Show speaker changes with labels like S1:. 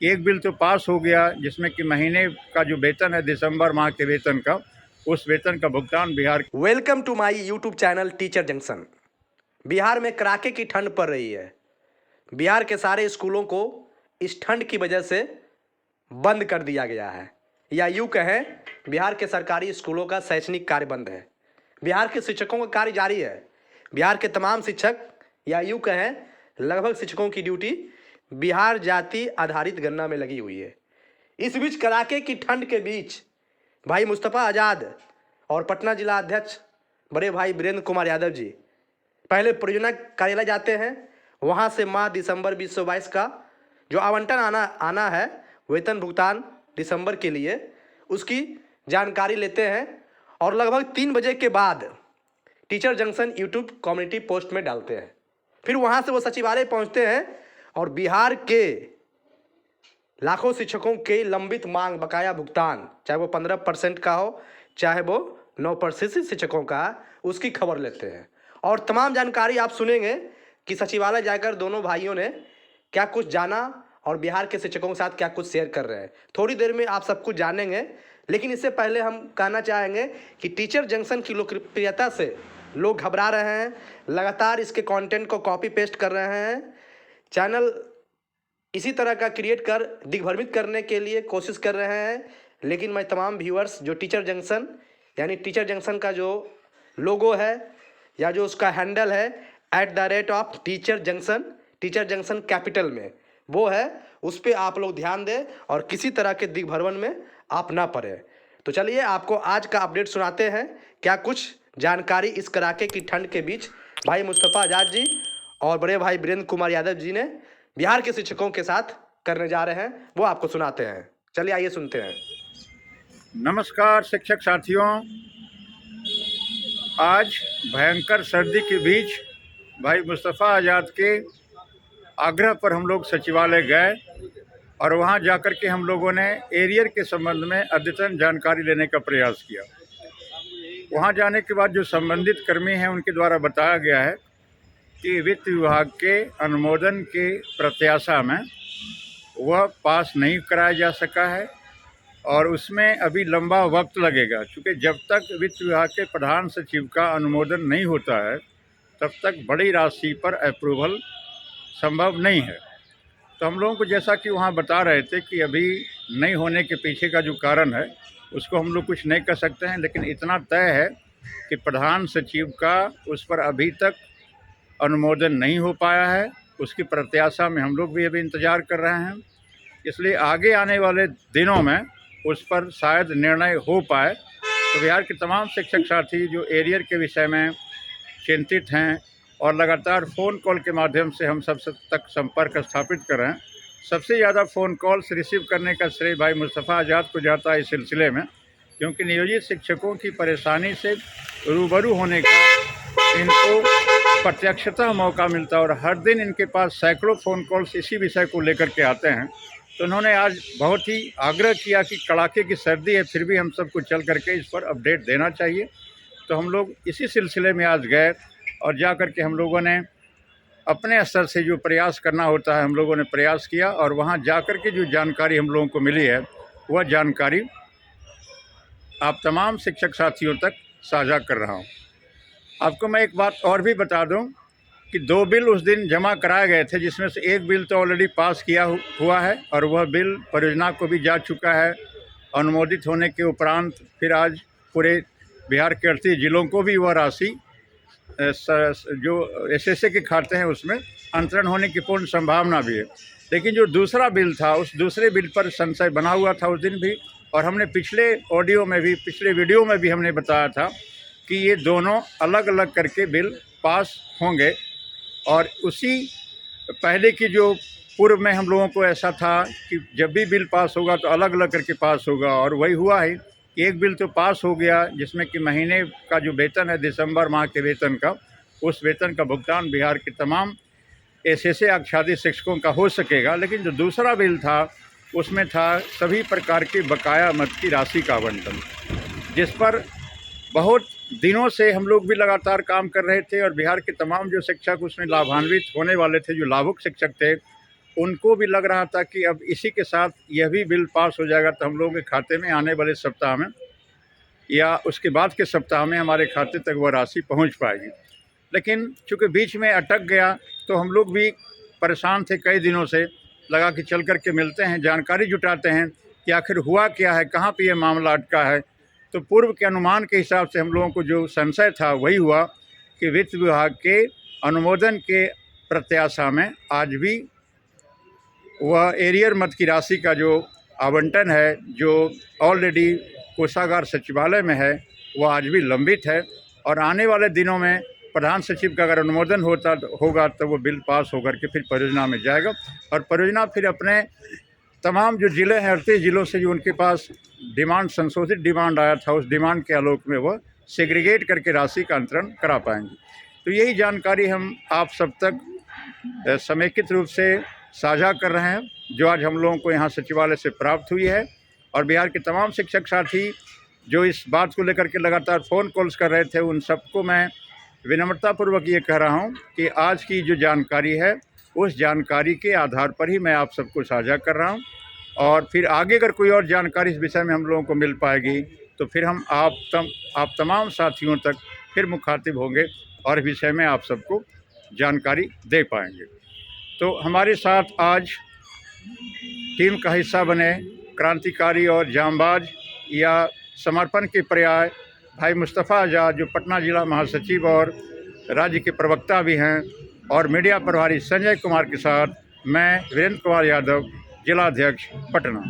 S1: कि एक बिल तो पास हो गया जिसमें कि महीने का जो वेतन है दिसंबर माह के वेतन का, उस वेतन का भुगतान Bihar.
S2: Welcome to my YouTube channel teacher junction. Bihar में कड़ाके की ठंड पड़ रही है। बिहार के सारे स्कूलों को इस ठंड की वजह से बंद कर दिया गया है, या यूँ कहें बिहार के सरकारी स्कूलों का शैक्षणिक कार्य बंद है। बिहार के शिक्षकों का कार्य जारी है। बिहार के तमाम शिक्षक, या यूँ कहें लगभग शिक्षकों की ड्यूटी बिहार जाति आधारित गणना में लगी हुई है। इस बीच कड़ाके की ठंड के बीच भाई मुस्तफ़ा आज़ाद और पटना जिला अध्यक्ष बड़े भाई वीरेंद्र कुमार यादव जी पहले परियोजना कार्यालय जाते हैं। वहां से माह दिसंबर 2022 का जो आवंटन आना है वेतन भुगतान दिसंबर के लिए, उसकी जानकारी लेते हैं और लगभग 3 बजे के बाद teacher junction YouTube community post में डालते हैं। फिर वहां से वो सचिवालय पहुंचते हैं और बिहार के लाखों शिक्षकों के लंबित मांग बकाया भुगतान, चाहे वो 15% का हो चाहे वो 9% शिक्षकों का, उसकी खबर लेते हैं। और तमाम जानकारी आप सुनेंगे कि सचिवालय जाकर दोनों भाइयों ने क्या कुछ जाना और बिहार के शिक्षकों के साथ क्या कुछ शेयर कर रहे हैं। थोड़ी देर में आप सब कुछ जानेंगे, लेकिन इससे पहले हम कहना चाहेंगे कि टीचर जंक्शन की लोकप्रियता से लोग घबरा रहे हैं, लगातार इसके कंटेंट को कॉपी पेस्ट कर रहे हैं। चैनल इसी तरह का क्रिएट कर दिग्भ्रमित करने के लिए कोशिश कर रहे हैं, लेकिन मैं तमाम व्यूअर्स जो टीचर जंक्शन यानी टीचर जंक्शन का जो लोगो है या जो उसका हैंडल है @ऑफ टीचर जंक्शन कैपिटल में वो है, उस पर आप लोग ध्यान दें और किसी तरह के दिग्भ्रमण में आप ना पड़े। तो चलिए आपको आज का अपडेट सुनाते हैं, क्या कुछ जानकारी इस कड़ाके की ठंड के बीच भाई मुस्तफ़ा आज़ाद जी और बड़े भाई वीरेंद्र कुमार यादव जी ने बिहार के शिक्षकों के साथ करने जा रहे हैं, वो आपको सुनाते हैं। चलिए आइए सुनते हैं।
S1: नमस्कार शिक्षक साथियों, आज भयंकर सर्दी के बीच भाई मुस्तफ़ा आज़ाद के आग्रह पर हम लोग सचिवालय गए और वहां जाकर के हम लोगों ने एरियर के संबंध में अद्यतन जानकारी लेने का प्रयास किया। वहां जाने के बाद जो संबंधित कर्मी हैं उनके द्वारा बताया गया है कि वित्त विभाग के अनुमोदन के प्रत्याशा में वह पास नहीं कराया जा सका है और उसमें अभी लंबा वक्त लगेगा, क्योंकि जब तक वित्त विभाग के प्रधान सचिव का अनुमोदन नहीं होता है तब तक बड़ी राशि पर अप्रूवल संभव नहीं है। तो हम लोगों को जैसा कि वहाँ बता रहे थे कि अभी नहीं होने के पीछे का जो कारण है उसको हम लोग कुछ नहीं कर सकते हैं, लेकिन इतना तय है कि प्रधान सचिव का उस पर अभी तक अनुमोदन नहीं हो पाया है। उसकी प्रत्याशा में हम लोग भी अभी इंतज़ार कर रहे हैं, इसलिए आगे आने वाले दिनों में उस पर शायद निर्णय हो पाए। तो बिहार के तमाम शिक्षक साथी जो एरियर के विषय में चिंतित हैं और लगातार फ़ोन कॉल के माध्यम से हम सब तक संपर्क स्थापित कर रहे हैं, सबसे ज़्यादा फ़ोन कॉल्स रिसीव करने का श्रेय भाई मुस्तफ़ा आज़ाद को जाता है इस सिलसिले में, क्योंकि नियोजित शिक्षकों की परेशानी से रूबरू होने का इनको प्रत्यक्षतः मौका मिलता है और हर दिन इनके पास सैकड़ों फ़ोन कॉल्स इसी विषय को लेकर के आते हैं। तो उन्होंने आज बहुत ही आग्रह किया कि कड़ाके की सर्दी है फिर भी हम सबको चल करके इस पर अपडेट देना चाहिए। तो हम लोग इसी सिलसिले में आज गए और जा कर के हम लोगों ने अपने स्तर से जो प्रयास करना होता है हम लोगों ने प्रयास किया और वहाँ जा कर के जो जानकारी हम लोगों को मिली है वह जानकारी आप तमाम शिक्षक साथियों तक साझा कर रहा हूँ। आपको मैं एक बात और भी बता दूं कि 2 बिल उस दिन जमा कराए गए थे, जिसमें से एक बिल तो ऑलरेडी पास किया हुआ है और वह बिल परियोजना को भी जा चुका है। अनुमोदित होने के उपरांत फिर आज पूरे बिहार के 38 जिलों को भी वह राशि जो एसएसए के खाते हैं उसमें अंतरण होने की पूर्ण संभावना भी है। लेकिन जो दूसरा बिल था उस दूसरे बिल पर संशय बना हुआ था उस दिन भी, और हमने पिछले वीडियो में भी हमने बताया था कि ये दोनों अलग अलग करके बिल पास होंगे। और उसी पहले की जो पूर्व में हम लोगों को ऐसा था कि जब भी बिल पास होगा तो अलग अलग करके पास होगा, और वही हुआ है कि एक बिल तो पास हो गया जिसमें कि महीने का जो वेतन है दिसंबर माह के वेतन का, उस वेतन का भुगतान बिहार के तमाम एसएसए आच्छादित शिक्षकों का हो सकेगा। लेकिन जो दूसरा बिल था उसमें था सभी प्रकार की बकाया मद की राशि का आवंटन, जिस पर बहुत दिनों से हम लोग भी लगातार काम कर रहे थे और बिहार के तमाम जो शिक्षक उसमें लाभान्वित होने वाले थे, जो लाभुक शिक्षक थे, उनको भी लग रहा था कि अब इसी के साथ यह भी बिल पास हो जाएगा तो हम लोगों के खाते में आने वाले सप्ताह में या उसके बाद के सप्ताह में हमारे खाते तक वह राशि पहुंच पाएगी। लेकिन चूँकि बीच में अटक गया तो हम लोग भी परेशान थे कई दिनों से। लगा कि चल कर के मिलते हैं, जानकारी जुटाते हैं कि आखिर हुआ क्या है, कहाँ पे ये मामला अटका है। तो पूर्व के अनुमान के हिसाब से हम लोगों को जो संशय था वही हुआ कि वित्त विभाग के अनुमोदन के प्रत्याशा में आज भी वह एरियर मद की राशि का जो आवंटन है, जो ऑलरेडी कोषागार सचिवालय में है, वह आज भी लंबित है। और आने वाले दिनों में प्रधान सचिव का अगर अनुमोदन होगा तो वो बिल पास होकर के फिर परियोजना में जाएगा और परियोजना फिर अपने तमाम जो ज़िले हैं 38 ज़िलों से जो उनके पास डिमांड, संशोधित डिमांड आया था, उस डिमांड के आलोक में वह सेग्रीगेट करके राशि का अंतरण करा पाएंगे। तो यही जानकारी हम आप सब तक समेकित रूप से साझा कर रहे हैं, जो आज हम लोगों को यहाँ सचिवालय से प्राप्त हुई है। और बिहार के तमाम शिक्षक साथी जो इस बात को लेकर के लगातार फ़ोन कॉल्स कर रहे थे, उन सबको मैं विनम्रतापूर्वक ये कह रहा हूँ कि आज की जो जानकारी है उस जानकारी के आधार पर ही मैं आप सबको साझा कर रहा हूँ। और फिर आगे अगर कोई और जानकारी इस विषय में हम लोगों को मिल पाएगी तो फिर हम आप तमाम साथियों तक फिर मुखातिब होंगे और विषय में आप सबको जानकारी दे पाएंगे। तो हमारे साथ आज टीम का हिस्सा बने क्रांतिकारी और जांबाज या समर्पण के पर्याय भाई मुस्तफ़ा आज़ाद, जो पटना जिला महासचिव और राज्य के प्रवक्ता भी हैं, और मीडिया प्रभारी संजय कुमार के साथ मैं वीरेंद्र कुमार यादव, जिलाध्यक्ष पटना।